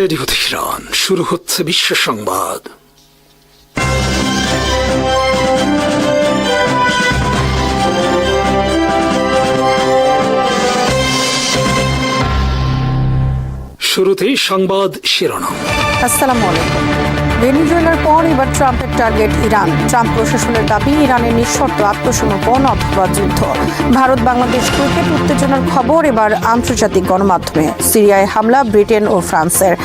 Radio Tehran, শুরু হচ্ছে বিশ্ব সংবাদ। শুরুতেই সংবাদ শিরোনাম। আসসালামু আলাইকুম। ভেনিজুয়েলার পর এবার ট্রাম্পের টার্গেট ইরান। ট্রাম্প প্রশাসনের দাবি ইরানের নিঃশর্ত আত্মসমর্পণ অথবা যুদ্ধ। ভারত বাংলাদেশ ক্রিকেট উত্তেজনার খবর এবার আন্তর্জাতিক গণমাধ্যমে। সিরিয়ায় হামলা ব্রিটেন ও ফ্রান্সের।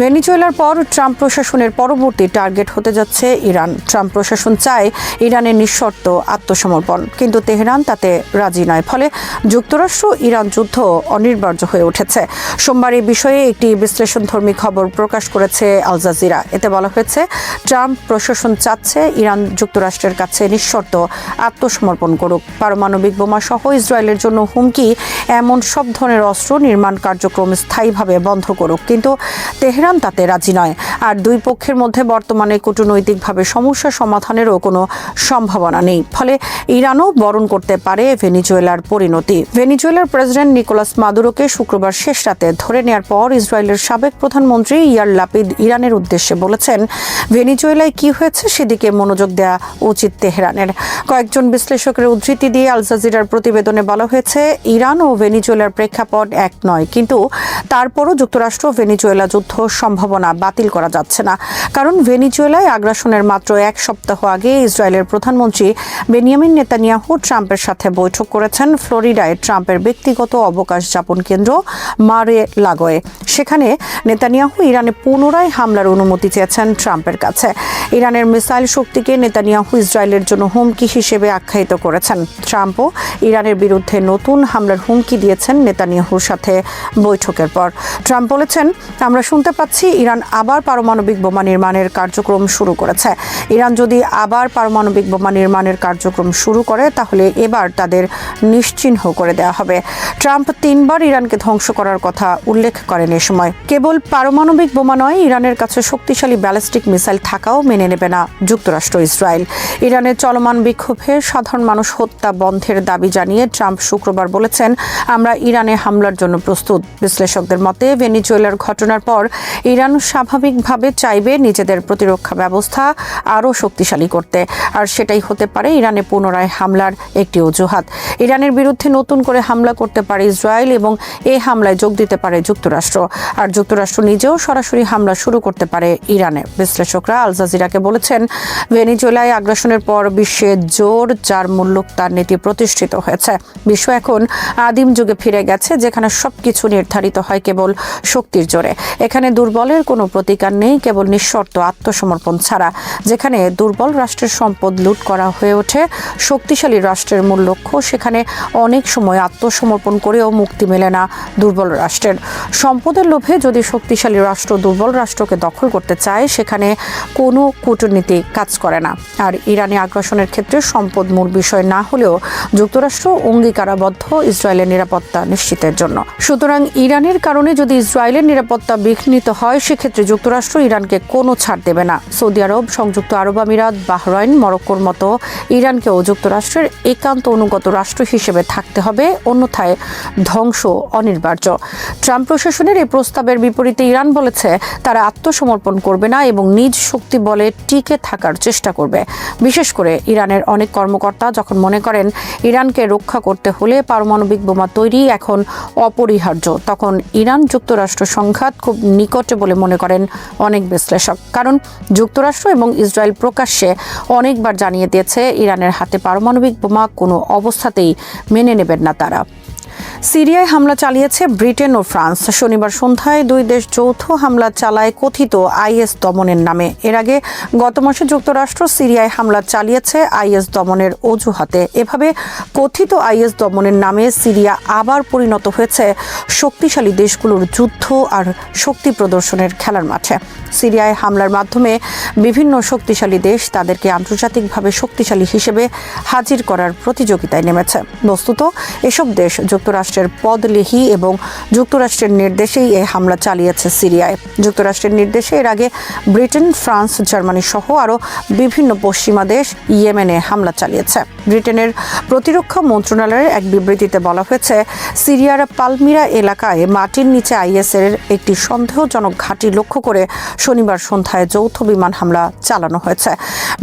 ভেনিজুয়েলার পর ট্রাম্প প্রশাসনের পরবর্তী টার্গেট হতে যাচ্ছে ইরান। ট্রাম্প প্রশাসন চায় ইরানের নিঃশর্ত আত্মসমর্পণ, কিন্তু তেহরান তাতে রাজি নয়। ফলে যুক্তরাষ্ট্র ইরান যুদ্ধ অনিবার্য হয়ে উঠেছে। সোমবার এই বিষয়ে একটি বিশ্লেষণধর্মী খবর প্রকাশ করেছে আল জাজিরা। এতে বলা হয়েছে, ট্রাম্প প্রশাসন চাচ্ছে ইরান যুক্তরাষ্ট্রের কাছে নিঃশর্ত আত্মসমর্পণ করুক। পারমাণবিক বোমা সহ ইসরায়েলের জন্য হুমকি এমন সব ধরনের অস্ত্র নির্মাণ কার্যক্রম স্থায়ীভাবে বন্ধ করুক, কিন্তু তেহরান তাতে রাজি নয়। আর দুই পক্ষের মধ্যে বর্তমানে কূটনৈতিকভাবে সমস্যা সমাধানেরও কোনো সম্ভাবনা নেই। ফলে ইরানও বরণ করতে পারে ভেনিজুয়েলার পরিণতি। ভেনিজুয়েলার প্রেসিডেন্ট নিকোলাস মাদুরোকে শুক্রবার শেষ রাতে ধরে নেওয়ার পর ইসরায়েলের সাবেক প্রধানমন্ত্রী ইয়ার লাপিদ ইরানের উদ্দেশ্যে বলেছেন, ভেনিজুয়েলায় কি হয়েছে সেদিকে মনোযোগ দেওয়া উচিত তেহরানের। কয়েকজন বিশ্লেষকের উদ্ধৃতি দিয়ে আল জাজিরার প্রতিবেদনে বলা হয়েছে, ইরান ও ভেনিজুয়েলার প্রেক্ষাপট এক নয়, কিন্তু তারপরও যুক্তরাষ্ট্র ভেনিজুয়েলা যুদ্ধ সম্ভাবনা বাতিল করা যাচ্ছে না। কারণ ভেনিজুয়েলায় আগ্রাসনের মাত্র এক সপ্তাহ আগে ইসরায়েলের প্রধানমন্ত্রী বেনিয়ামিন নেতানিয়াহু ট্রাম্পের সাথে বৈঠক করেছেন ফ্লোরিডায় ট্রাম্পের ব্যক্তিগত অবকাশ যাপন কেন্দ্র মারে লাগোয়ে। সেখানে নেতানিয়াহু ইরানে পুনরায় হামলার অনুমতি চেয়েছেন ট্রাম্পের কাছে। ইরানের মিসাইল শক্তিকে নেতানিয়াহু ইসরায়েলের জন্য হুমকি হিসেবে আখ্যায়িত করেছেন। ট্রাম্পও ইরানের বিরুদ্ধে নতুন হামলার হুমকি দিয়েছেন নেতানিয়াহুর সাথে বৈঠকের পর। ট্রাম্প বলেছেন, আমরা শুনতে পাচ্ছি ইরান আবার পারমাণবিক বোমা নির্মাণের কার্যক্রম শুরু করেছে। ইরান যদি আবার পারমাণবিক বোমা নির্মাণের কার্যক্রম শুরু করে, তাহলে এবার তাদের নিশ্চিহ্ন করে দেওয়া হবে। ট্রাম্প 3 বার ইরানকে ধ্বংস করার কথা উল্লেখ করেন এ সময়। কেবল পারমাণবিক বোমা নয়, ইরানের কাছে শক্তিশালী ব্যালিস্টিক মিসাইল থাকাও মেনে নেবে না যুক্তরাষ্ট্র ইসরায়েল। ইরানের চলমান বিক্ষোভে সাধারণ মানুষ হত্যা বন্ধের দাবি জানিয়ে ট্রাম্প শুক্রবার বলেছেন, আমরা ইরানে হামলার জন্য প্রস্তুত। বিশ্লেষকদের মতে ভেনিজুয়েলার ঘটনার পর ইরান স্বাভাবিকভাবে চাইবে নিজেদের প্রতিরক্ষা ব্যবস্থা আরও শক্তিশালী করতে, আর সেটাই হতে পারে ইরানে পুনরায় হামলার একটি অজুহাত। ইরানের বিরুদ্ধে নতুন করে হামলা করতে পারে ইসরায়েল এবং এই হামলায় যোগ দিতে পারে যুক্তরাষ্ট্র, আর যুক্তরাষ্ট্র নিজেও সরাসরি হামলা শুরু করতে পারে ইরানে। বিশ্লেষকরা আল জাজিরাকে বলেছেন, ভেনিজুয়েলায় আগ্রাসনের পর বিশ্বে জোর যার মুল্লুক তার নীতি প্রতিষ্ঠিত হয়েছে। বিশ্ব এখন আদিম যুগে ফিরে গেছে, যেখানে সবকিছু নির্ধারিত হয় কেবল শক্তির জোরে। এখানে দুর্বলের কোনো প্রতিকার নেই, কেবল নিঃশর্ত আত্মসমর্পণ ছাড়া। যেখানে দুর্বল রাষ্ট্রের সম্পদ লুট করা হয়ে ওঠে শক্তিশালী রাষ্ট্রের মূল লক্ষ্য, সেখানে অনেক সময় আত্মসমর্পণ করেও মুক্তি মেলে না দুর্বল রাষ্ট্রের। সম্পদের লোভে যদি শক্তিশালী রাষ্ট্র দুর্বল রাষ্ট্রকে দখল করতে চায়, সেখানে কোনো কূটনীতি কাজ করে না। আর ইরানি আগ্রাসনের ক্ষেত্রে সম্পদ মূল বিষয় না হলেও যুক্তরাষ্ট্র অঙ্গীকারাবদ্ধ ইসরায়েলের নিরাপত্তা নিশ্চিতের জন্য। সুতরাং ইরানের কারণে যদি ইসরায়েলের নিরাপত্তা বিঘ্নিত হয়, সেক্ষেত্রে যুক্তরাষ্ট্র ইরানকে কোনো ছাড় দেবে না। সৌদি আরব, সংযুক্ত আরব আমিরাত, বাহরাইন, মরক্কোর মতো ইরানকেও যুক্তরাষ্ট্রের একান্ত অনুগত রাষ্ট্র হিসেবে থাকতে হবে, অন্যথায় ধ্বংস অনিবার্য। ট্রাম্প প্রশাসনের এই প্রস্তাবের বিপরীতে ইরান বলেছে, তারা আত্মসমর্পণ করবে না এবং নিজ শক্তি বলে টিকে থাকার চেষ্টা করবে। বিশেষ করে ইরানের অনেক কর্মকর্তা যখন মনে করেন ইরানকে রক্ষা করতে হলে পারমাণবিক বোমা তৈরি এখন অপরিহার্য, তখন ইরান যুক্তরাষ্ট্র সংঘাত খুব নিকটে বলে মনে করেন অনেক বিশ্লেষক। কারণ যুক্তরাষ্ট্র এবং ইসরায়েল প্রকাশ্যে অনেকবার জানিয়ে দিয়েছে, ইরানের হাতে পারমাণবিক বোমা কোনো অবস্থাতেই মেনে নেবেন না তারা। সিরিয়ায় হামলা চালিয়েছে ব্রিটেন ও ফ্রান্স। শনিবার সন্ধ্যায় দুই দেশ যৌথ হামলা চালায় কথিত আইএস দমনের নামে। এর আগে গত মাসে যুক্তরাষ্ট্র সিরিয়ায় হামলা চালিয়েছে আইএস দমনের অজুহাতে। এভাবে কথিত আইএস দমনের নামে সিরিয়া আবার পরিণত হয়েছে শক্তিশালী দেশগুলোর যুদ্ধ আর শক্তি প্রদর্শনের খেলার মাঠে। সিরিয়ায় হামলার মাধ্যমে বিভিন্ন শক্তিশালী দেশ তাদেরকে আন্তর্জাতিকভাবে শক্তিশালী হিসেবে হাজির করার প্রতিযোগিতায় নেমেছে। বস্তুত এসব দেশ যুক্তরাষ্ট্র যুক্তরাষ্ট্রের পদলেহি এবং যুক্তরাষ্ট্রের নির্দেশেই এই হামলা চালিয়েছে সিরিয়ায়। যুক্তরাষ্ট্রের নির্দেশে এর আগে ব্রিটেন, ফ্রান্স, জার্মানি সহ আরও বিভিন্ন পশ্চিমা দেশ ইয়েমেনে হামলা চালিয়েছে। ব্রিটেনের প্রতিরক্ষা মন্ত্রণালয়ের এক বিবৃতিতে বলা হয়েছে, সিরিয়ার পালমিরা এলাকায় মাটির নিচে আইএসের একটি সন্দেহজনক ঘাঁটি লক্ষ্য করে শনিবার সন্ধ্যায় যৌথ বিমান হামলা চালানো হয়েছে।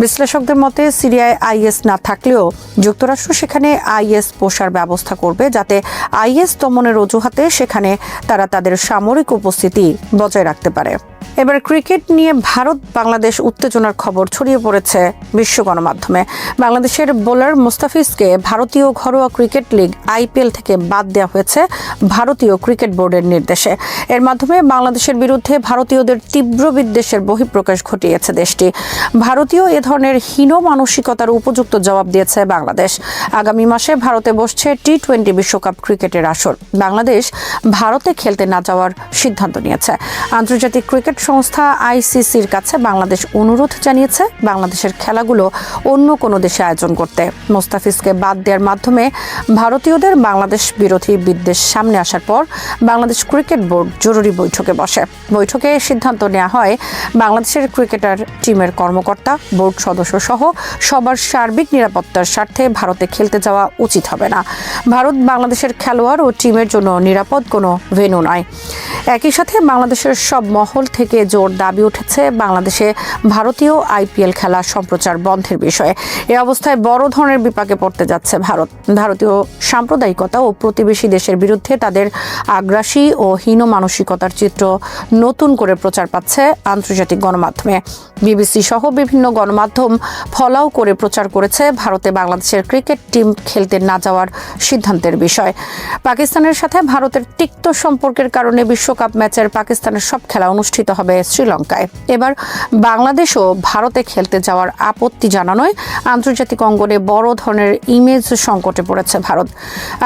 বিশ্লেষকদের মতে সিরিয়ায় আইএস না থাকলেও যুক্তরাষ্ট্র সেখানে আইএস পোষার ব্যবস্থা করবে, যাতে আইএস দমনের অজুহাতে সেখানে তারা তাদের সামরিক উপস্থিতি বজায় রাখতে পারে। এবার ক্রিকেট নিয়ে ভারত বাংলাদেশ উত্তেজনার খবর ছড়িয়ে পড়েছে বিশ্ব গণমাধ্যমে। বাংলাদেশের বোলার মুস্তাফিজকে ভারতীয় ঘরোয়া ক্রিকেট লিগ আইপিএল থেকে বাদ দেওয়া হয়েছে ভারতীয় ক্রিকেট বোর্ডের নির্দেশে। এর মাধ্যমে বাংলাদেশের বিরুদ্ধে ভারতীয়দের তীব্র বিদ্বেষের বহিঃপ্রকাশ ঘটিয়েছে দেশটি। ভারতীয় এ ধরনের হীন মানসিকতার উপযুক্ত জবাব দিয়েছে বাংলাদেশ। আগামী মাসে ভারতে বসছে টি-20 বিশ্বকাপ ক্রিকেটের আসর। বাংলাদেশ ভারতে খেলতে না যাওয়ার সিদ্ধান্ত নিয়েছে। আন্তর্জাতিক ক্রিকেট সংস্থা আইসিসির কাছে বাংলাদেশ অনুরোধ জানিয়েছে বাংলাদেশের খেলাগুলো অন্য কোনো দেশে আয়োজন করতে। মুস্তাফিজকে বাদ দেওয়ার মাধ্যমে ভারতীয়দের বাংলাদেশ বিরোধী বিদ্বেষ সামনে আসার পর বাংলাদেশ ক্রিকেট বোর্ড জরুরি বৈঠকে বসে। বৈঠকে সিদ্ধান্ত নেওয়া হয় বাংলাদেশের ক্রিকেটার টিমের কর্মকর্তা, বোর্ড সদস্য সহ সবার সার্বিক নিরাপত্তার স্বার্থে ভারতে খেলতে যাওয়া উচিত হবে না। ভারত বাংলাদেশের খেলোয়াড় ও টিমের জন্য নিরাপদ কোনো ভেন্যু নয়। একই সাথে বাংলাদেশের সব মহল থেকে জোর দাবি উঠেছে বাংলাদেশে ভারতীয় আইপিএল খেলা সম্প্রচার বন্ধের বিষয়ে। এ অবস্থায় বড় ধরনের বিপাকে পড়তে যাচ্ছে ভারত। ভারতীয় সাম্প্রদায়িকতা ও প্রতিবেশী দেশের বিরুদ্ধে তাদের আগ্রাসী ও হীন মানসিকতার চিত্র নতুন করে প্রচার পাচ্ছে আন্তর্জাতিক গণমাধ্যমে। বিবিসি সহ বিভিন্ন গণমাধ্যম ফলাও করে প্রচার করেছে ভারতে বাংলাদেশের ক্রিকেট টিম খেলতে না যাওয়ার সিদ্ধান্তের বিষয়। পাকিস্তানের সাথে ভারতের তিক্ত সম্পর্কের কারণে বিশ্বকাপ ম্যাচের পাকিস্তানের সব খেলা অনুষ্ঠিত হবে শ্রীলঙ্কায়। এবার বাংলাদেশও ভারতে খেলতে যাওয়ার আপত্তি জানানোয় আন্তর্জাতিক অঙ্গনে বড় ধরনের ইমেজ সংকটে পড়েছে ভারত।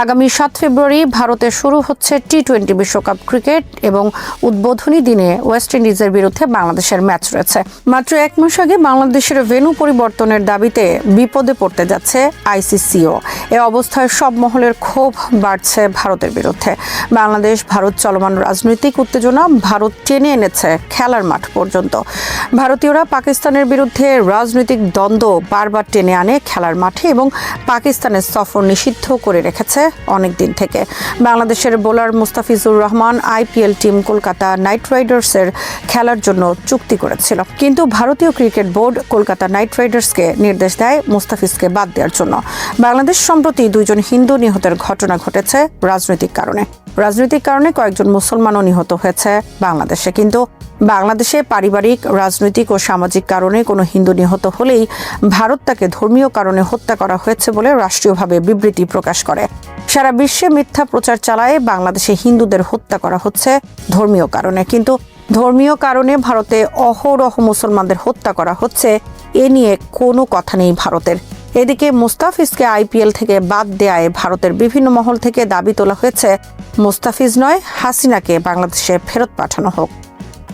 আগামী 7 ফেব্রুয়ারি ভারতে শুরু হচ্ছে টি-20 বিশ্বকাপ ক্রিকেট এবং উদ্বোধনী দিনে ওয়েস্ট ইন্ডিজের বিরুদ্ধে বাংলাদেশের ম্যাচ রয়েছে। মাত্র 1 মাস আগে বাংলাদেশের ভেন্যু পরিবর্তনের দাবিতে বিপদে পড়তে যাচ্ছে আইসিসিও। এ অবস্থায় সব মহলের ক্ষোভ বাড়ছে ভারতের বিরুদ্ধে। বাংলাদেশ ভারত চলমান রাজনৈতিক উত্তেজনা ভারত টেনে এনেছে খেলার মাঠ পর্যন্ত। ভারতীয়রা পাকিস্তানের বিরুদ্ধে রাজনৈতিক দ্বন্দ্ব বারবার টেনে আনে খেলার মাঠে এবং পাকিস্তানের সফর নিষিদ্ধ করে রেখেছে অনেক দিন থেকে। বাংলাদেশের bowler Mustafizur Rahman IPL team Kolkata knight রাইডার্সের খেলার জন্য চুক্তি করেছিল, কিন্তু ভারতীয় ক্রিকেট বোর্ড কলকাতা নাইট রাইডার্সকে নির্দেশ দেয় মুস্তাফিজকে বাদ দেওয়ার জন্য। বাংলাদেশ সম্প্রতি 2 জন হিন্দু নিহতের ঘটনা ঘটেছে রাজনৈতিক কারণে কয়েকজন মুসলমানও নিহত হয়েছে বাংলাদেশে। কিন্তু বাংলাদেশে পারিবারিক, রাজনৈতিক ও সামাজিক কারণে কোনো হিন্দু নিহত হলেই ভারত তাকে ধর্মীয় কারণে হত্যা করা হয়েছে বলে রাষ্ট্রীয়ভাবে বিবৃতি প্রকাশ করে। সারা বিশ্বে মিথ্যা প্রচার চালায় বাংলাদেশে হিন্দুদের হত্যা করা হচ্ছে ধর্মীয় কারণে, কিন্তু ধর্মীয় কারণে ভারতে অহরহ মুসলমানদের হত্যা করা হচ্ছে এ নিয়ে কোনো কথা নেই ভারতের। এদিকে মুস্তাফিজকে আইপিএল থেকে বাদ দেয়ায় ভারতের বিভিন্ন মহল থেকে দাবি তোলা হয়েছে মুস্তাফিজ নয়, হাসিনাকে বাংলাদেশে ফেরত পাঠানো হোক।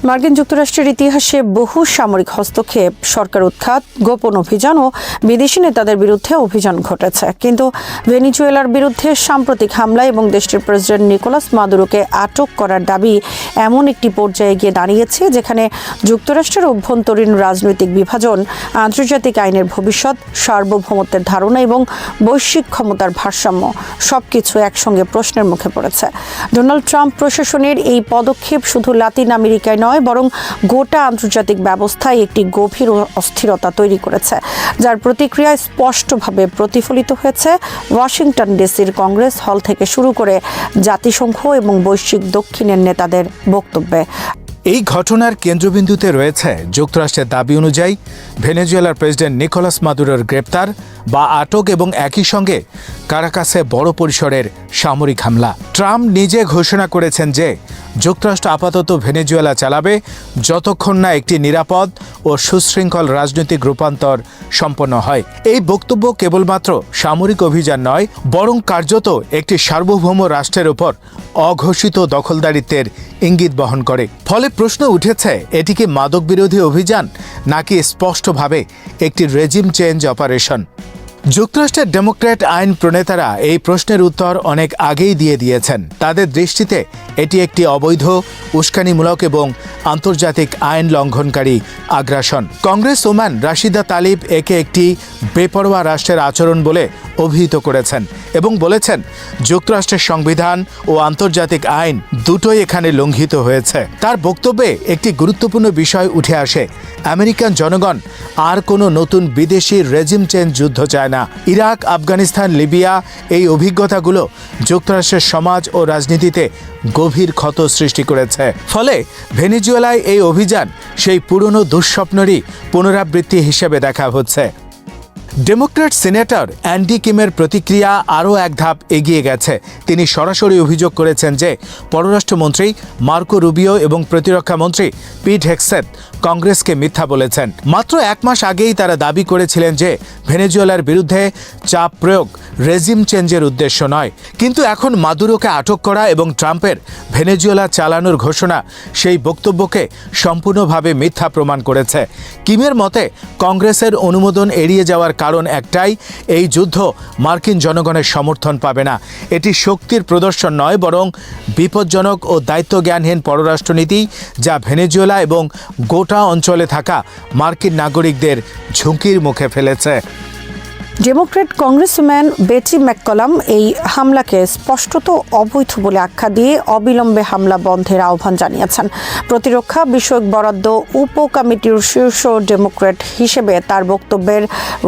মার্কিন যুক্তরাষ্ট্রের ইতিহাসে বহু সামরিক হস্তক্ষেপ, সরকার উৎখাত, গোপন অভিযান ও বিদেশি নেতাদের বিরুদ্ধে অভিযান ঘটেছে, কিন্তু ভেনিজুয়েলার বিরুদ্ধে সাম্প্রতিক হামলা এবং দেশটির প্রেসিডেন্ট নিকোলাস মাদুরোকে আটক করার দাবি এমন একটি পর্যায়ে গিয়ে দাঁড়িয়েছে যেখানে যুক্তরাষ্ট্রের অভ্যন্তরীণ রাজনৈতিক বিভাজন, আন্তর্জাতিক আইনের ভবিষ্যৎ, সার্বভৌমত্বের ধারণা এবং বৈশ্বিক ক্ষমতার ভারসাম্য সবকিছু একসঙ্গে প্রশ্নের মুখে পড়েছে। ডোনাল্ড ট্রাম্প প্রশাসনের এই পদক্ষেপ শুধু লাতিন আমেরিকায় নয়, বরং গোটা আন্তর্জাতিক ব্যবস্থায় একটি গভীর অস্থিরতা তৈরি করেছে, যার প্রতিক্রিয়া স্পষ্টভাবে প্রতিফলিত হয়েছে ওয়াশিংটন ডিসির কংগ্রেস হল থেকে শুরু করে জাতিসংঘ এবং বৈশ্বিক দক্ষিণের নেতাদের বক্তব্যে। এই ঘটনার কেন্দ্রবিন্দুতে রয়েছে যুক্তরাষ্ট্রের দাবি অনুযায়ী ভেনেজুয়েলার প্রেসিডেন্ট নিকোলাস মাদুরোর গ্রেপ্তার বা আটক এবং একই সঙ্গে কারাকাসে বড় পরিসরের সামরিক হামলা। ট্রাম্প নিজে ঘোষণা করেছেন যে যুক্তরাষ্ট্র আপাতত ভেনেজুয়েলা চালাবে যতক্ষণ না একটি নিরাপদ ও সুশৃঙ্খল রাজনৈতিক রূপান্তর সম্পন্ন হয়। এই বক্তব্য কেবলমাত্র সামরিক অভিযান নয়, বরং কার্যত একটি সার্বভৌম রাষ্ট্রের উপর অঘোষিত দখলদারিত্বের ইঙ্গিত বহন করে। ফলে প্রশ্ন উঠেছে, এটি কি মাদক বিরোধী অভিযান নাকি স্পষ্টভাবে একটি রেজিম চেঞ্জ অপারেশন? যুক্তরাষ্ট্রের ডেমোক্র্যাট আইন প্রণেতারা এই প্রশ্নের উত্তর অনেক আগেই দিয়ে দিয়েছেন। তাদের দৃষ্টিতে এটি একটি অবৈধ, উস্কানিমূলক এবং আন্তর্জাতিক আইন লঙ্ঘনকারী আগ্রাসন। কংগ্রেসওম্যান রাশিদা তালিব একে একটি বেপরোয়া রাষ্ট্রের আচরণ বলে অভিহিত করেছেন এবং বলেছেন যুক্তরাষ্ট্রের সংবিধান ও আন্তর্জাতিক আইন দুটোই এখানে লঙ্ঘিত হয়েছে। তার বক্তব্যে একটি গুরুত্বপূর্ণ বিষয় উঠে আসে। আমেরিকান জনগণ আর কোনো নতুন বিদেশি রেজিম চেঞ্জ যুদ্ধ চায় না। ইরাক, আফগানিস্তান, লিবিয়া এই অভিজ্ঞতাগুলো যুক্তরাষ্ট্রের সমাজ ও রাজনীতিতে গভীর ক্ষত সৃষ্টি করেছে। ফলে ভেনেজুয়েলায় এই অভিযান সেই পুরনো দুঃস্বপ্নেরই পুনরাবৃত্তি হিসেবে দেখা হচ্ছে। ডেমোক্র্যাট সিনেটর অ্যান্ডি কিমের প্রতিক্রিয়া আরও এক ধাপ এগিয়ে গেছে। তিনি সরাসরি অভিযোগ করেছেন যে পররাষ্ট্রমন্ত্রী মার্কো রুবিও এবং প্রতিরক্ষা মন্ত্রী পিট হেগসেথ কংগ্রেসকে মিথ্যা বলেছেন। মাত্র এক মাস আগেই তারা দাবি করেছিলেন যে ভেনেজুয়েলার বিরুদ্ধে চাপ প্রয়োগ রেজিম চেঞ্জের উদ্দেশ্য নয়। কিন্তু এখন মাদুরোকে আটক করা এবং ট্রাম্পের ভেনেজুয়েলা চালানোর ঘোষণা সেই বক্তব্যকে সম্পূর্ণভাবে মিথ্যা প্রমাণ করেছে। কিমের মতে কংগ্রেসের অনুমোদন এড়িয়ে যাওয়ার কারণ একটাই, এই যুদ্ধ মার্কিন জনগণের সমর্থন পাবে না। এটি শক্তির প্রদর্শন নয়, বরং বিপজ্জনক ও দায়িত্বজ্ঞানহীন পররাষ্ট্রনীতি, যা ভেনেজুয়েলা এবং গোটা অঞ্চলে থাকা মার্কিন নাগরিকদের ঝুঁকির মুখে ফেলেছে। ডেমোক্র্যাট কংগ্রেসম্যান বেটি ম্যাককলাম এই হামলাকে স্পষ্টত অবৈধ বলে আখ্যা দিয়ে অবিলম্বে হামলা বন্ধের আহ্বান জানিয়েছেন। প্রতিরক্ষা বিষয়ক বরাদ্দ উপকমিটির শীর্ষ ডেমোক্র্যাট হিসেবে তার বক্তব্যের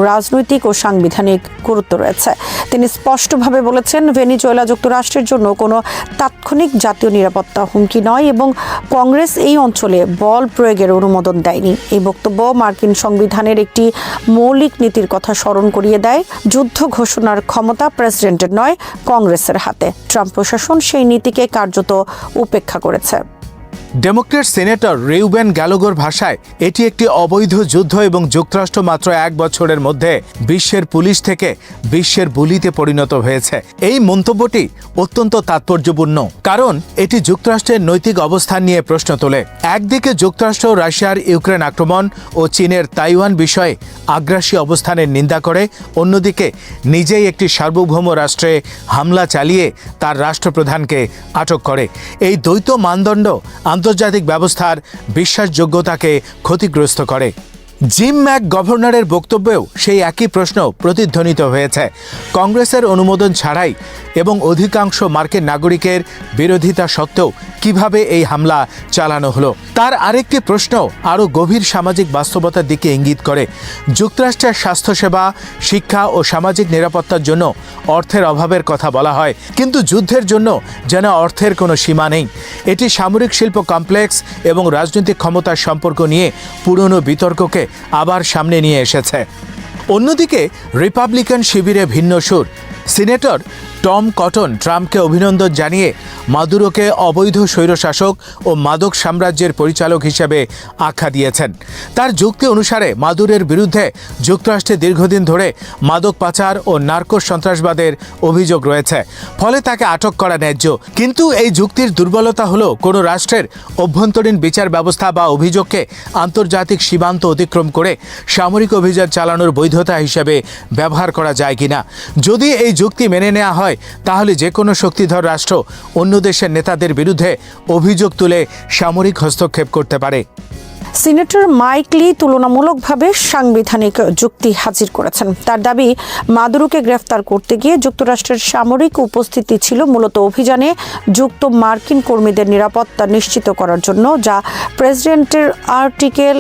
রাজনৈতিক ও সাংবিধানিক গুরুত্ব রয়েছে। তিনি স্পষ্টভাবে বলেছেন, ভেনেজুয়েলা যুক্তরাষ্ট্রের জন্য কোনো তাৎক্ষণিক জাতীয় নিরাপত্তা হুমকি নয় এবং কংগ্রেস এই অঞ্চলে বল প্রয়োগের অনুমোদন দেয়নি। এই বক্তব্য মার্কিন সংবিধানের একটি মৌলিক নীতির কথা স্মরণ করিয়ে দেয়। যুদ্ধ ঘোষণার ক্ষমতা প্রেসিডেন্টের নয়, কংগ্রেসের হাতে। ট্রাম্প প্রশাসন সেই নীতিকে কার্যত উপেক্ষা করেছে। ডেমোক্র্যাট সিনেটর রিউবেন গ্যালোগোর ভাষায় এটি একটি অবৈধ যুদ্ধ এবং যুক্তরাষ্ট্র মাত্র এক বছরের মধ্যে বিশ্বের পুলিশ থেকে বিশ্বের বুলিতে পরিণত হয়েছে। এই মন্তব্যটি অত্যন্ত তাৎপর্যপূর্ণ, কারণ এটি যুক্তরাষ্ট্রের নৈতিক অবস্থান নিয়ে প্রশ্ন তোলে। একদিকে যুক্তরাষ্ট্র রাশিয়ার ইউক্রেন আক্রমণ ও চীনের তাইওয়ান বিষয়ে আগ্রাসী অবস্থানের নিন্দা করে, অন্যদিকে নিজেই একটি সার্বভৌম রাষ্ট্রে হামলা চালিয়ে তার রাষ্ট্রপ্রধানকে আটক করে। এই দ্বৈত মানদণ্ড আন্তর্জাতিক ব্যবস্থার বিশ্বাসযোগ্যতাকে ক্ষতিগ্রস্ত করে। জিম ম্যাক গভর্নরের বক্তব্যেও সেই একই প্রশ্ন প্রতিধ্বনিত হয়েছে। কংগ্রেসের অনুমোদন ছাড়াই এবং অধিকাংশ মার্কিন নাগরিকের বিরোধিতা সত্ত্বেও কিভাবে এই হামলা চালানো হলো? তার আরেকটি প্রশ্ন আরও গভীর সামাজিক বাস্তবতার দিকে ইঙ্গিত করে। যুক্তরাষ্ট্রের স্বাস্থ্যসেবা, শিক্ষা ও সামাজিক নিরাপত্তার জন্য অর্থের অভাবের কথা বলা হয়, কিন্তু যুদ্ধের জন্য যেন অর্থের কোনো সীমা নেই। এটি সামরিক শিল্প কমপ্লেক্স এবং রাজনৈতিক ক্ষমতার সম্পর্ক নিয়ে পুরনো বিতর্ককে আবার সামনে নিয়ে এসেছে। অন্যদিকে রিপাবলিকান শিবিরে ভিন্ন সুর। সিনেটর টম কটন ট্রাম্পকে অভিনন্দন জানিয়ে মাদুরোকে অবৈধ স্বৈরশাসক ও মাদক সাম্রাজ্যের পরিচালক হিসেবে আখ্যা দিয়েছেন। তার যুক্তি অনুসারে মাদুরের বিরুদ্ধে যুক্তরাষ্ট্রে দীর্ঘদিন ধরে মাদক পাচার ও নার্কো সন্ত্রাসবাদের অভিযোগ রয়েছে, ফলে তাকে আটক করা ন্যায্য। কিন্তু এই যুক্তির দুর্বলতা হলো কোনো রাষ্ট্রের অভ্যন্তরীণ বিচার ব্যবস্থা বা অভিযোগকে আন্তর্জাতিক সীমান্ত অতিক্রম করে সামরিক অভিযান চালানোর বৈধতা হিসেবে ব্যবহার করা যায় কিনা। যদি এই যুক্তি মেনে নেওয়া হয়, তাহলে যে কোনো শক্তিধর রাষ্ট্র অন্য দেশের নেতাদের বিরুদ্ধে অভিযোগ তুলে সামরিক হস্তক্ষেপ করতে পারে। সিনেটর মাইক লি তুলনামূলকভাবে সাংবিধানিক যুক্তি হাজির করেছেন। তার দাবি, মাদুরোকে গ্রেফতার করতে গিয়ে যুক্তরাষ্ট্রের সামরিক উপস্থিতি ছিল মূলত অভিযানে যুক্ত মার্কিন কর্মীদের নিরাপত্তা নিশ্চিত করার জন্য, যা প্রেসিডেন্টের আর্টিকেল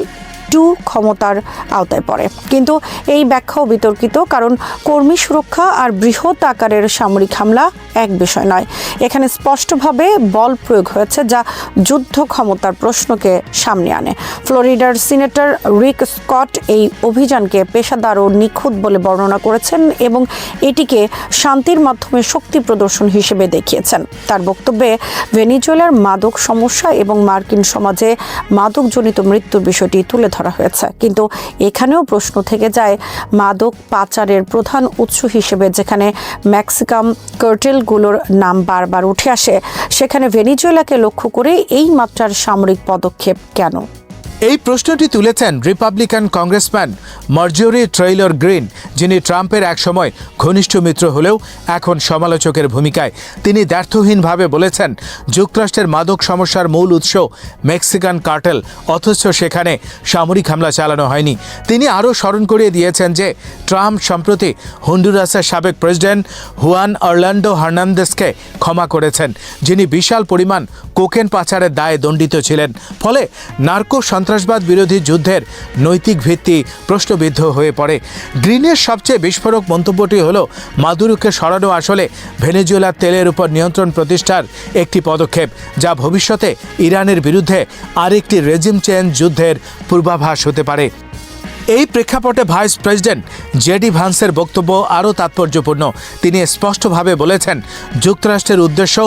2 ক্ষমতার আওতায় পড়ে। কিন্তু এই ব্যাখ্যাও বিতর্কিত, কারণ কর্মী সুরক্ষা আর বৃহৎ আকারের সামরিক হামলা এক বিষয় নয়। এখানে স্পষ্টভাবে বল প্রয়োগ হয়েছে, যা যুদ্ধ ক্ষমতার প্রশ্নকে সামনে আনে। ফ্লোরিডার সিনেটর রিক স্কট এই অভিযানকে পেশাদার ও নিখুঁত বলে বর্ণনা করেছেন এবং এটিকে শান্তির মাধ্যমে শক্তি প্রদর্শন হিসেবে দেখিয়েছেন। তার বক্তব্যে ভেনেজুয়েলার মাদক সমস্যা এবং মার্কিন সমাজে মাদকজনিত মৃত্যুর বিষয়টি তুলে ধরা হয়েছে। কিন্তু এখানেও প্রশ্ন থেকে যায়, মাদক পাচারের প্রধান উৎস হিসেবে যেখানে মেক্সিকান কার্টেলগুলোর নাম বারবার উঠে আসে, সেখানে ভেনেজুয়েলাকে লক্ষ্য করে এই মাত্রার সামরিক পদক্ষেপ কেন? এই প্রশ্নটি তুলেছেন রিপাবলিকান কংগ্রেসম্যান মার্জরি ট্রেইলর গ্রিন, যিনি ট্রাম্পের একসময় ঘনিষ্ঠ মিত্র হলেও এখন সমালোচকের ভূমিকায়। তিনি দ্ব্যর্থহীনভাবে বলেছেন, যুক্তরাষ্ট্রের মাদক সমস্যার মূল উৎস মেক্সিকান কার্টেল, অথচ সেখানে সামরিক হামলা চালানো হয়নি। তিনি আরও স্মরণ করিয়ে দিয়েছেন যে ট্রাম্প সম্প্রতি হন্ডুরাসের সাবেক প্রেসিডেন্ট হুয়ান অরল্যান্ডো হার্নান্দেজকে ক্ষমা করেছেন, যিনি বিশাল পরিমাণ কোকেন পাচারের দায়ে দণ্ডিত ছিলেন। ফলে নার্কো সন্ত্রাসবাদ বিরোধী যুদ্ধের নৈতিক ভিত্তি প্রশ্নবিদ্ধ হয়ে পড়ে। গ্রিনের সবচেয়ে বিস্ফোরক মন্তব্যটি হল, মাদুরোকে সরানো আসলে ভেনেজুয়েলার তেলের উপর নিয়ন্ত্রণ প্রতিষ্ঠার একটি পদক্ষেপ, যা ভবিষ্যতে ইরানের বিরুদ্ধে আরেকটি রেজিম চেঞ্জ যুদ্ধের পূর্বাভাস হতে পারে। এই প্রেক্ষাপটে ভাইস প্রেসিডেন্ট জেডি ভান্সের বক্তব্য আরও তাৎপর্যপূর্ণ। তিনি স্পষ্টভাবে বলেছেন, যুক্তরাষ্ট্রের উদ্দেশ্য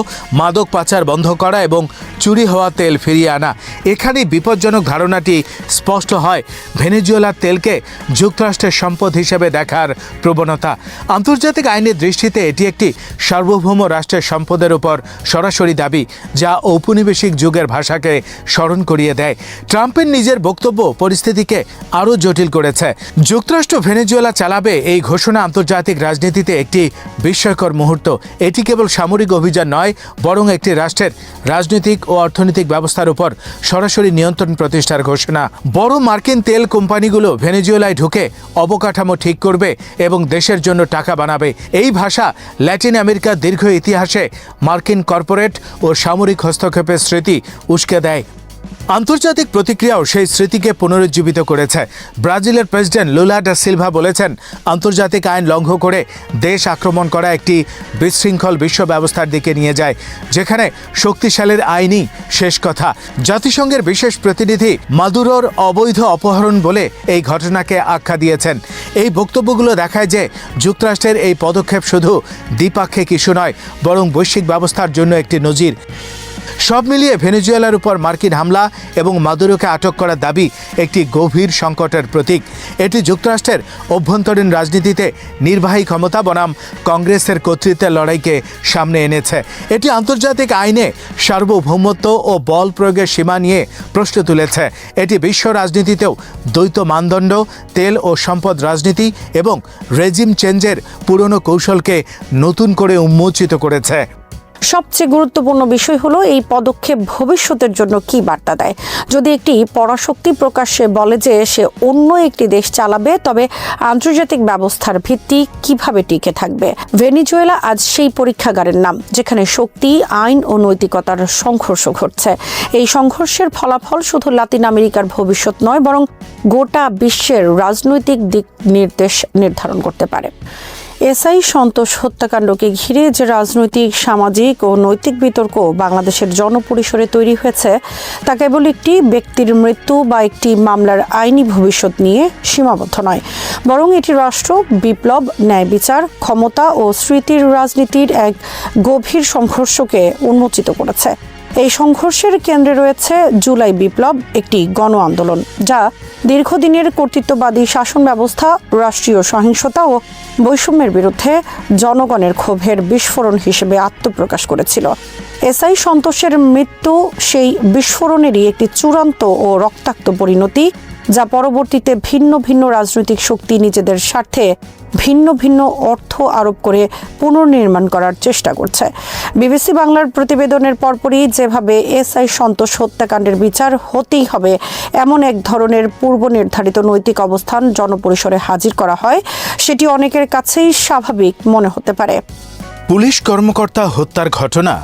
মাদক পাচার বন্ধ করা এবং চুরি হওয়া তেল ফিরিয়ে আনা। এখানেই বিপজ্জনক ধারণাটি স্পষ্ট হয়, ভেনেজুয়েলার তেলকে যুক্তরাষ্ট্রের সম্পদ হিসেবে দেখার প্রবণতা। আন্তর্জাতিক আইনের দৃষ্টিতে এটি একটি সার্বভৌম রাষ্ট্রের সম্পদের উপর সরাসরি দাবি, যা ঔপনিবেশিক যুগের ভাষাকে স্মরণ করিয়ে দেয়। ট্রাম্পের নিজের বক্তব্য পরিস্থিতিকে আরও জটিল করেছে। যুক্তরাষ্ট্র ভেনেজুয়েলা চালাবে, এই ঘোষণা আন্তর্জাতিক রাজনীতিতে একটি বিস্ময়কর মুহূর্ত। এটি কেবল সামরিক অভিযান নয়, বরং একটি রাষ্ট্রের রাজনৈতিক ও অর্থনৈতিক ব্যবস্থার উপর সরাসরি নিয়ন্ত্রণ প্রতিষ্ঠার ঘোষণা। বড় মার্কিন তেল কোম্পানিগুলো ভেনেজুয়েলায় ঢুকে অবকাঠামো ঠিক করবে এবং দেশের জন্য টাকা বানাবে। এই ভাষা ল্যাটিন আমেরিকার দীর্ঘ ইতিহাসে মার্কিন কর্পোরেট ও সামরিক হস্তক্ষেপের স্মৃতি উস্কে দেয়। আন্তর্জাতিক প্রতিক্রিয়াও সেই স্মৃতিকে পুনরুজ্জীবিত করেছে। ব্রাজিলের প্রেসিডেন্ট লুলা ডা সিলভা বলেছেন, আন্তর্জাতিক আইন লঙ্ঘন করে দেশ আক্রমণ করা একটি বিশৃঙ্খল বিশ্ব ব্যবস্থার দিকে নিয়ে যায়, যেখানে শক্তিশালীর আইনই শেষ কথা। জাতিসংঘের বিশেষ প্রতিনিধি মাদুরোর অবৈধ অপহরণ বলে এই ঘটনাকে আখ্যা দিয়েছেন। এই বক্তব্যগুলো দেখায় যে যুক্তরাষ্ট্রের এই পদক্ষেপ শুধু দ্বিপাক্ষিক ইস্যু নয়, বরং বৈশ্বিক ব্যবস্থার জন্য একটি নজির। সব মিলিয়ে ভেনেজুয়েলার উপর মার্কিন হামলা এবং মাদুরোকে আটক করার দাবি একটি গভীর সংকটের প্রতীক। এটি যুক্তরাষ্ট্রের অভ্যন্তরীণ রাজনীতিতে নির্বাহী ক্ষমতা বনাম কংগ্রেসের কর্তৃত্বের লড়াইকে সামনে এনেছে। এটি আন্তর্জাতিক আইনে সার্বভৌমত্ব ও বল প্রয়োগের সীমা নিয়ে প্রশ্ন তুলেছে। এটি বিশ্ব রাজনীতিতেও দ্বৈত মানদণ্ড, তেল ও সম্পদ রাজনীতি এবং রেজিম চেঞ্জের পুরনো কৌশলকে নতুন করে উন্মোচিত করেছে। সবচেয়ে গুরুত্বপূর্ণ বিষয় হলো এই পদক্ষেপ ভবিষ্যতের জন্য কি বার্তা দেয়। যদি একটি পরাশক্তি প্রকাশ্যে বলে যে সে অন্য একটি দেশ চালাবে, তবে আন্তর্জাতিক ব্যবস্থার ভিত্তি কিভাবে টিকে থাকবে? ভেনেজুয়েলা আজ সেই পরীক্ষাগারের নাম, যেখানে শক্তি, আইন ও নৈতিকতার সংঘর্ষ ঘটছে। এই সংঘর্ষের ফলাফল শুধু লাতিন আমেরিকার ভবিষ্যৎ নয়, বরং গোটা বিশ্বের রাজনৈতিক দিক নির্ধারণ করতে পারে। এসআই সন্তোষ হত্যাকাণ্ডকে ঘিরে যে রাজনৈতিক, সামাজিক ও নৈতিক বিতর্ক বাংলাদেশের জনপরিসরে তৈরি হয়েছে, তা কেবল একটি ব্যক্তির মৃত্যু বা একটি মামলার আইনি ভবিষ্যৎ নিয়ে সীমাবদ্ধ নয়, বরং এটি রাষ্ট্র, বিপ্লব, ন্যায় বিচার, ক্ষমতা ও স্মৃতির রাজনীতির এক গভীর সংঘর্ষকে উন্মোচিত করেছে। এই সংঘর্ষের কেন্দ্রে রয়েছে জুলাই বিপ্লব, একটি গণ আন্দোলন যা দীর্ঘদিনের কর্তৃত্ববাদী শাসন ব্যবস্থা, রাষ্ট্রীয় সহিংসতা ও বৈষম্যের বিরুদ্ধে জনগণের ক্ষোভের বিস্ফোরণ হিসেবে আত্মপ্রকাশ করেছিল। এসআই সন্তোষের মৃত্যু সেই বিস্ফোরণেরই একটি চূড়ান্ত ও রক্তাক্ত পরিণতি, যা পরবর্তীতে ভিন্ন ভিন্ন রাজনৈতিক শক্তি নিজেদের স্বার্থে ভিন্ন ভিন্ন অর্থ আরোপ করে পুনর্নির্মাণ করার চেষ্টা করছে। বিবিসি বাংলার প্রতিবেদনের পরপরই যেভাবে এসআই সন্তোষ হত্যাকাণ্ডের বিচার হতেই হবে এমন এক ধরনের পূর্ব নির্ধারিত নৈতিক অবস্থান জনপরিসরে হাজির করা হয়, সেটি অনেকের কাছেই স্বাভাবিক মনে হতে পারে। পুলিশ কর্মকর্তা হত্যার ঘটনা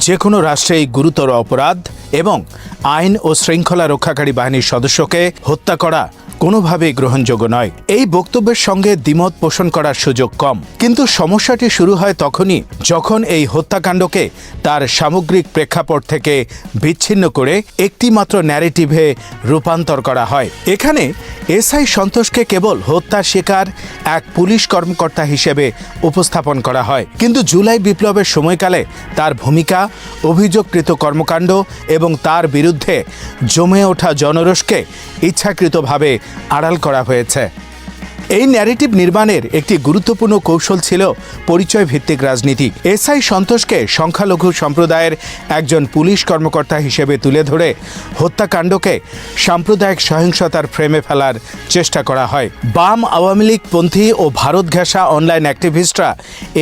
যে কোনো রাষ্ট্রেই গুরুতর অপরাধ এবং আইন ও শৃঙ্খলা রক্ষাকারী বাহিনীর সদস্যকে হত্যা করা কোনোভাবেই গ্রহণযোগ্য নয়। এই বক্তব্যের সঙ্গে দ্বিমত পোষণ করার সুযোগ কম, কিন্তু সমস্যাটি শুরু হয় তখনই যখন এই হত্যাকাণ্ডকে তার সামগ্রিক প্রেক্ষাপট থেকে বিচ্ছিন্ন করে একটি মাত্র ন্যারেটিভে রূপান্তর করা হয়। এখানে এসআই সন্তোষকে কেবল হত্যা শিকার এক পুলিশ কর্মকর্তা হিসেবে উপস্থাপন করা হয়, কিন্তু জুলাই বিপ্লবের সময়কালে তার ভূমিকা, অভিযোগকৃত কর্মকাণ্ড এবং তার বিরুদ্ধে জমে ওঠা জনরোষকে ইচ্ছাকৃতভাবে আড়াল করা হয়েছে। এই ন্যারেটিভ নির্মাণের একটি গুরুত্বপূর্ণ কৌশল ছিল পরিচয় ভিত্তিক রাজনীতি। এসআই সন্তোষকে সংখ্যালঘু সম্প্রদায়ের একজন পুলিশ কর্মকর্তা হিসেবে তুলে ধরে হত্যাকাণ্ডকে সাম্প্রদায়িক সহিংসতার ফ্রেমে ফেলার চেষ্টা করা হয়। বাম, আওয়ামী লীগপন্থী ও ভারত ঘেঁষা অনলাইন অ্যাক্টিভিস্টরা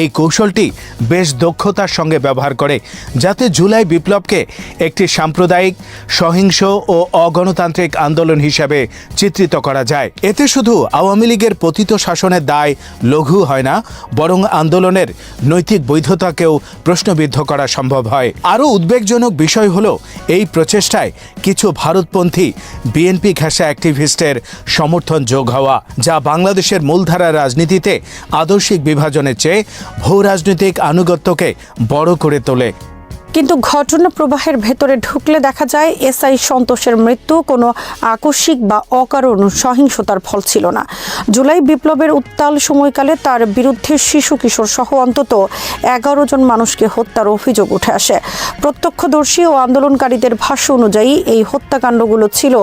এই কৌশলটি বেশ দক্ষতার সঙ্গে ব্যবহার করে, যাতে জুলাই বিপ্লবকে একটি সাম্প্রদায়িক, সহিংস ও অগণতান্ত্রিক আন্দোলন হিসেবে চিত্রিত করা যায়। এতে শুধু আওয়ামী লীগের পতিত শাসনের দায় লঘু হয় না, বরং আন্দোলনের নৈতিক বৈধতাকেও প্রশ্নবিদ্ধ করা সম্ভব হয়। আরও উদ্বেগজনক বিষয় হল এই প্রচেষ্টায় কিছু ভারতপন্থী বিএনপি ঘেঁষা অ্যাক্টিভিস্টের সমর্থন যোগ হওয়া, যা বাংলাদেশের মূলধারা রাজনীতিতে আদর্শিক বিভাজনের চেয়ে ভূ রাজনৈতিক আনুগত্যকে বড় করে তোলে। কিন্তু ঘটনা প্রবাহের ভেতরে ঢুকলে দেখা যায় এসআই সন্তোষের মৃত্যু কোনো আকস্মিক বা অকারণ সহিংসতার ফল ছিল না। জুলাই বিপ্লবের উত্তাল সময়কালে তার বিরুদ্ধে শিশু কিশোর সহ অন্তত 11 জন মানুষকে হত্যার অভিযোগ উঠে আসে। প্রত্যক্ষদর্শী ও আন্দোলনকারীদের ভাষ্য অনুযায়ী এই হত্যাকাণ্ডগুলো ছিল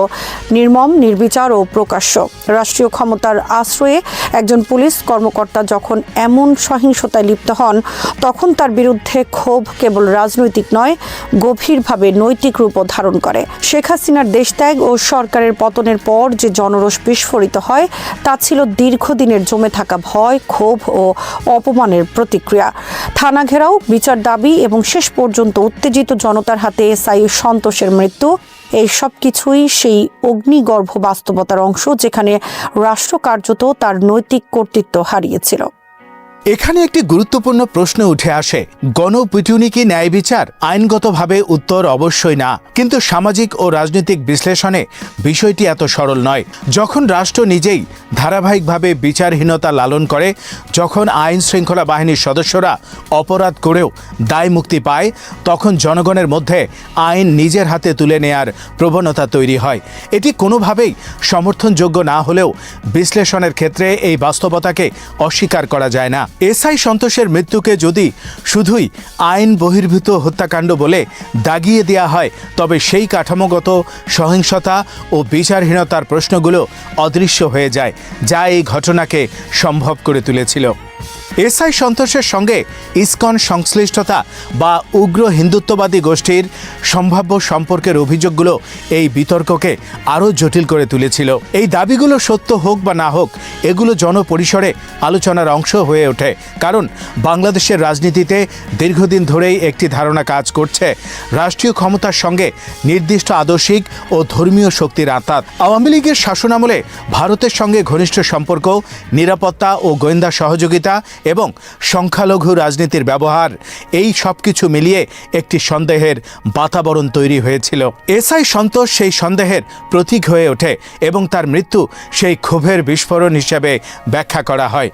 নির্মম, নির্বিচার ও প্রকাশ্য। রাষ্ট্রীয় ক্ষমতার আশ্রয়ে একজন পুলিশ কর্মকর্তা যখন এমন সহিংসতায় লিপ্ত হন, তখন তার বিরুদ্ধে ক্ষোভ কেবল রাজনৈতিক নয়, গভীরভাবে নৈতিক রূপও ধারণ করে। শেখ হাসিনার দেশত্যাগ ও সরকারের পতনের পর যে জনরোষ বিস্ফোরিত হয়, তা ছিল দীর্ঘদিনের জমে থাকা ভয়, ক্ষোভ ও অপমানের প্রতিক্রিয়া। থানা ঘেরাও, বিচার দাবি এবং শেষ পর্যন্ত উত্তেজিত জনতার হাতে এসআই সন্তোষের মৃত্যু, এই সব কিছুই সেই অগ্নিগর্ভ বাস্তবতার অংশ, যেখানে রাষ্ট্র কার্যত তার নৈতিক কর্তৃত্ব হারিয়েছিল। এখানে একটি গুরুত্বপূর্ণ প্রশ্ন উঠে আসে, গণপিটুনি কি ন্যায় বিচার? আইনগতভাবে উত্তর অবশ্যই না, কিন্তু সামাজিক ও রাজনৈতিক বিশ্লেষণে বিষয়টি এত সরল নয়। যখন রাষ্ট্র নিজেই ধারাবাহিকভাবে বিচারহীনতা লালন করে, যখন আইন শৃঙ্খলা বাহিনীর সদস্যরা অপরাধ করেও দায় মুক্তি পায়, তখন জনগণের মধ্যে আইন নিজের হাতে তুলে নেয়ার প্রবণতা তৈরি হয়। এটি কোনোভাবেই সমর্থনযোগ্য না হলেও বিশ্লেষণের ক্ষেত্রে এই বাস্তবতাকে অস্বীকার করা যায় না। এসআই সন্তোষের মৃত্যুকে যদি শুধুই আইন বহির্ভূত হত্যাকাণ্ড বলে দাগিয়ে দেওয়া হয়, তবে সেই কাঠামোগত সহিংসতা ও বিচারহীনতার প্রশ্নগুলো অদৃশ্য হয়ে যায়, যা এই ঘটনাকে সম্ভব করে তুলেছিল। এসআই সন্তোষের সঙ্গে ইসকন সংশ্লিষ্টতা বা উগ্র হিন্দুত্ববাদী গোষ্ঠীর সম্ভাব্য সম্পর্কের অভিযোগগুলো এই বিতর্ককে আরও জটিল করে তুলেছিল। এই দাবিগুলো সত্য হোক বা না হোক, এগুলো জনপরিসরে আলোচনার অংশ হয়ে ওঠে, কারণ বাংলাদেশের রাজনীতিতে দীর্ঘদিন ধরেই একটি ধারণা কাজ করছে, রাষ্ট্রীয় ক্ষমতার সঙ্গে নির্দিষ্ট আদর্শিক ও ধর্মীয় শক্তির আঁতাত। আওয়ামী লীগের শাসনামলে ভারতের সঙ্গে ঘনিষ্ঠ সম্পর্ক, নিরাপত্তা ও গোয়েন্দা সহযোগিতা এবং সংখ্যালঘু রাজনীতির ব্যবহার, এই সব কিছু মিলিয়ে একটি সন্দেহের বাতাবরণ তৈরি হয়েছিল। এসআই সন্তোষ সেই সন্দেহের প্রতীক হয়ে ওঠে এবং তার মৃত্যু সেই ক্ষোভের বিস্ফোরণ হিসেবে ব্যাখ্যা করা হয়।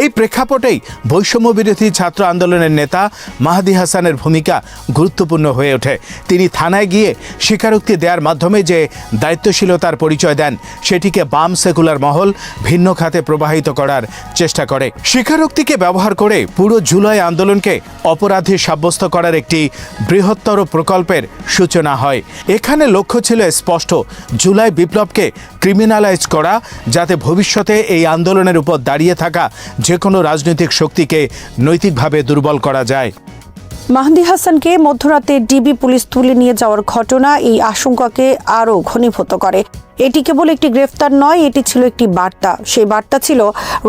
এই প্রেক্ষাপটেই বৈষম্য বিরোধী ছাত্র আন্দোলনের নেতা মাহদি হাসানের ভূমিকা গুরুত্বপূর্ণ হয়ে ওঠে। তিনি থানায় গিয়ে স্বীকারোক্তি দেওয়ার মাধ্যমে যে দায়িত্বশীলতার পরিচয় দেন, সেটিকে বাম সেকুলার মহল ভিন্ন খাতে প্রবাহিত করার চেষ্টা করে। স্বীকারোক্তিকে ব্যবহার করে পুরো জুলাই আন্দোলনকে অপরাধী সাব্যস্ত করার একটি বৃহত্তর প্রকল্পের সূচনা হয়। এখানে লক্ষ্য ছিল স্পষ্ট, জুলাই বিপ্লবকে ক্রিমিনালাইজ করা, যাতে ভবিষ্যতে এই আন্দোলনের উপর দাঁড়িয়ে থাকা যে কোনো রাজনৈতিক শক্তিকে নৈতিকভাবে দুর্বল করা যায়। মাহদি হাসানকে মধ্যরাতে ডিবি পুলিশ তুলে নিয়ে যাওয়ার ঘটনা এই আশঙ্কাকে আরও ঘনীভূত করে। এটি কেবল একটি গ্রেফতার নয়, এটি ছিল একটি বার্তা। সেই বার্তা ছিল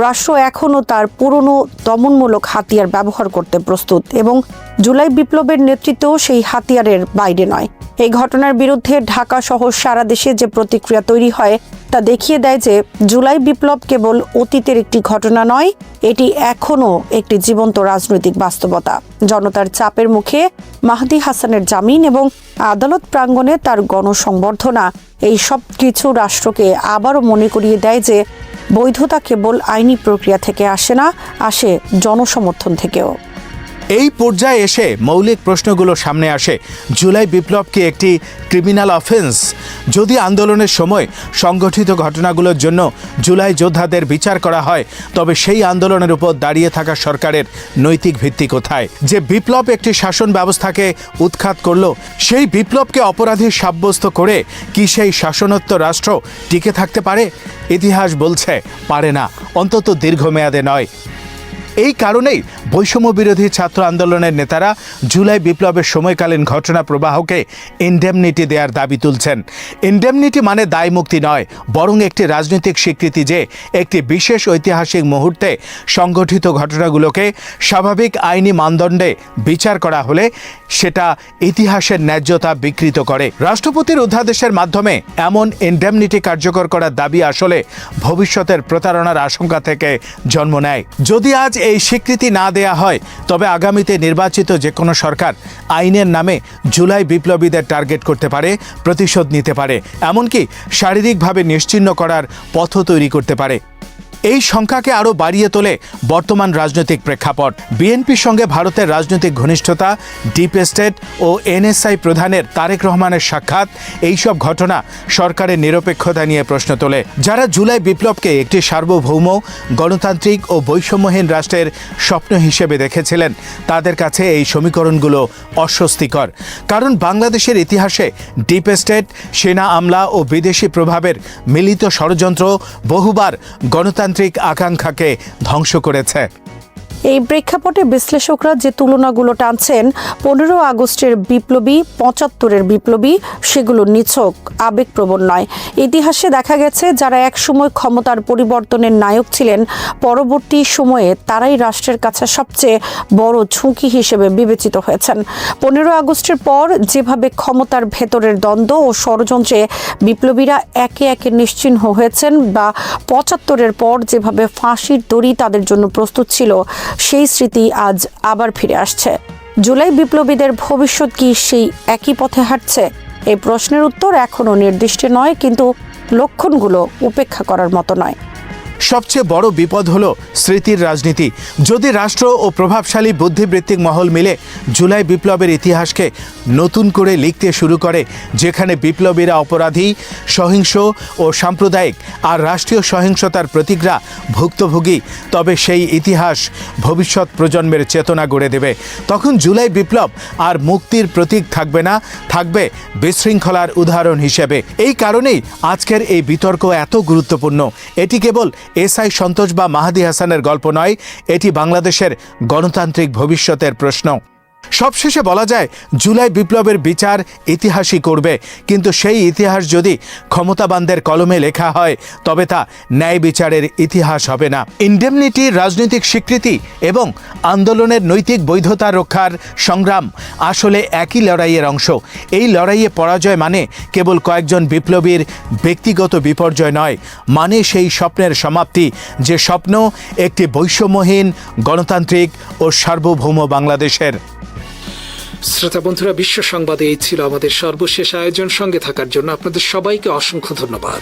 রাষ্ট্র এখনও তার পুরনো দমনমূলক হাতিয়ার ব্যবহার করতে প্রস্তুত এবং জুলাই বিপ্লবের নেতৃত্ব সেই হাতিয়ারের বাইরে নয়। এই ঘটনার বিরুদ্ধে ঢাকা সহ সারা দেশে যে প্রতিক্রিয়া তৈরি হয়, তা দেখিয়ে দেয় যে জুলাই বিপ্লব কেবল অতীতের একটি ঘটনা নয়, এটি এখনও একটি জীবন্ত রাজনৈতিক বাস্তবতা। জনতার চাপের মুখে মাহদি হাসানের জামিন এবং আদালত প্রাঙ্গণে তার গণসংবর্ধনা, এই সব কিছু রাষ্ট্রকে আবারও মনে করিয়ে দেয় যে বৈধতা কেবল আইনি প্রক্রিয়া থেকে আসে না, আসে জনসমর্থন থেকেও। এই পর্যায়ে এসে মৌলিক প্রশ্নগুলো সামনে আসে। জুলাই বিপ্লব কি একটি ক্রিমিনাল অফেন্স? যদি আন্দোলনের সময় সংগঠিত ঘটনাগুলোর জন্য জুলাই যোদ্ধাদের বিচার করা হয়, তবে সেই আন্দোলনের উপর দাঁড়িয়ে থাকা সরকারের নৈতিক ভিত্তি কোথায়? যে বিপ্লব একটি শাসন ব্যবস্থাকে উৎখাত করলো, সেই বিপ্লবকে অপরাধী সাব্যস্ত করে কি সেই শাসনত্ব রাষ্ট্র টিকে থাকতে পারে? ইতিহাস বলছে পারে না, অন্তত দীর্ঘমেয়াদে নয়। এই কারণেই বৈষম্য বিরোধী ছাত্র আন্দোলনের নেতারা জুলাই বিপ্লবের সময়কালীন ঘটনা প্রবাহকে ইনডেমনিটি দেওয়ার দাবি তুলছেন। ইনডেমনিটি মানে দায় মুক্তি নয়, বরং একটি রাজনৈতিক স্বীকৃতি যে একটি বিশেষ ঐতিহাসিক মুহূর্তে সংগঠিত ঘটনাগুলোকে স্বাভাবিক আইনি মানদণ্ডে বিচার করা হলে সেটা ইতিহাসের ন্যায্যতা বিকৃত করে। রাষ্ট্রপতির অধ্যাদেশের মাধ্যমে এমন ইনডেমনিটি কার্যকর করার দাবি আসলে ভবিষ্যতের প্রতারণার আশঙ্কা থেকে জন্ম নেয়। যদি আজ এই স্বীকৃতি না দেয়া হয়, তবে আগামীতে নির্বাচিত যে কোনো সরকার আইনের নামে জুলাই বিপ্লবীদের টার্গেট করতে পারে, প্রতিশোধ নিতে পারে, এমনকি শারীরিকভাবে নিশ্চিহ্ন করার পথ তৈরি করতে পারে। এই সংখ্যাকে আরও বাড়িয়ে তোলে বর্তমান রাজনৈতিক প্রেক্ষাপট। বিএনপির সঙ্গে ভারতের রাজনৈতিক ঘনিষ্ঠতা, ডিপ স্টেট ও এনএসআই প্রধানের তারেক রহমানের সাক্ষাৎ, এইসব ঘটনা সরকারের নিরপেক্ষতা নিয়ে প্রশ্ন তোলে। যারা জুলাই বিপ্লবকে একটি সার্বভৌম, গণতান্ত্রিক ও বৈষম্যহীন রাষ্ট্রের স্বপ্ন হিসেবে দেখেছিলেন, তাদের কাছে এই সমীকরণগুলো অস্বস্তিকর। কারণ বাংলাদেশের ইতিহাসে ডিপ স্টেট, সেনা আমলা ও বিদেশি প্রভাবের মিলিত ষড়যন্ত্র বহুবার গণতান্ত্রিক আকাঙ্ক্ষাকে ধ্বংস করেছে। এই প্রেক্ষাপটে বিশ্লেষকরা যে তুলনাগুলো টানছেন, 15 আগস্টের বিপ্লবী, 75-এর বিপ্লবী, সেগুলো নিছক আবেগপ্রবণ নয়। ইতিহাসে দেখা গেছে যারা একসময় ক্ষমতার পরিবর্তনের নায়ক ছিলেন, পরবর্তী সময়ে তারাই রাষ্ট্রের কাছে সবচেয়ে বড় ঝুঁকি হিসেবে বিবেচিত হয়েছেন। 15 আগস্টের পর যেভাবে ক্ষমতার ভেতরের দ্বন্দ্ব ও ষড়যন্ত্রে বিপ্লবীরা একে একে নিশ্চিহ্ন হয়েছেন, বা 75-এর পর যেভাবে ফাঁসির দড়ি তাদের জন্য প্রস্তুত ছিল, সেই স্মৃতি আজ আবার ফিরে আসছে। জুলাই বিপ্লবীদের ভবিষ্যৎ কি সেই একই পথে হাঁটছে? এই প্রশ্নের উত্তর এখনো নির্দিষ্ট নয়, কিন্তু লক্ষণগুলো উপেক্ষা করার মতো নয়। সবচেয়ে বড় বিপদ হলো স্মৃতির রাজনীতি। যদি রাষ্ট্র ও প্রভাবশালী বুদ্ধিবৃত্তিক মহল মিলে জুলাই বিপ্লবের ইতিহাসকে নতুন করে লিখতে শুরু করে, যেখানে বিপ্লবীরা অপরাধী, সহিংস ও সাম্প্রদায়িক, আর রাষ্ট্রীয় সহিংসতার প্রতিক্রিয়া ভুক্তভোগী, তবে সেই ইতিহাস ভবিষ্যৎ প্রজন্মের চেতনা গড়ে দেবে। তখন জুলাই বিপ্লব আর মুক্তির প্রতীক থাকবে না, থাকবে বিশৃঙ্খলার উদাহরণ হিসেবে। এই কারণেই আজকের এই বিতর্ক এত গুরুত্বপূর্ণ। এটি কেবল এসআই সন্তোষ বা মাহাদি হাসানের গল্প নয়, এটি বাংলাদেশের গণতান্ত্রিক ভবিষ্যতের প্রশ্ন। সবশেষে বলা যায়, জুলাই বিপ্লবের বিচার ইতিহাসই করবে, কিন্তু সেই ইতিহাস যদি ক্ষমতাবানদের কলমে লেখা হয়, তবে তা ন্যায় বিচারের ইতিহাস হবে না। ইনডেমনিটি, রাজনৈতিক স্বীকৃতি এবং আন্দোলনের নৈতিক বৈধতা রক্ষার সংগ্রাম আসলে একই লড়াইয়ের অংশ। এই লড়াইয়ে পরাজয় মানে কেবল কয়েকজন বিপ্লবীর ব্যক্তিগত বিপর্যয় নয়, মানে সেই স্বপ্নের সমাপ্তি, যে স্বপ্ন একটি বৈষম্যহীন, গণতান্ত্রিক ও সার্বভৌম বাংলাদেশের। শ্রোতা বন্ধুরা, বিশ্ব সংবাদে এই ছিল আমাদের সর্বশেষ আয়োজন। সঙ্গে থাকার জন্য আপনাদের সবাইকে অসংখ্য ধন্যবাদ।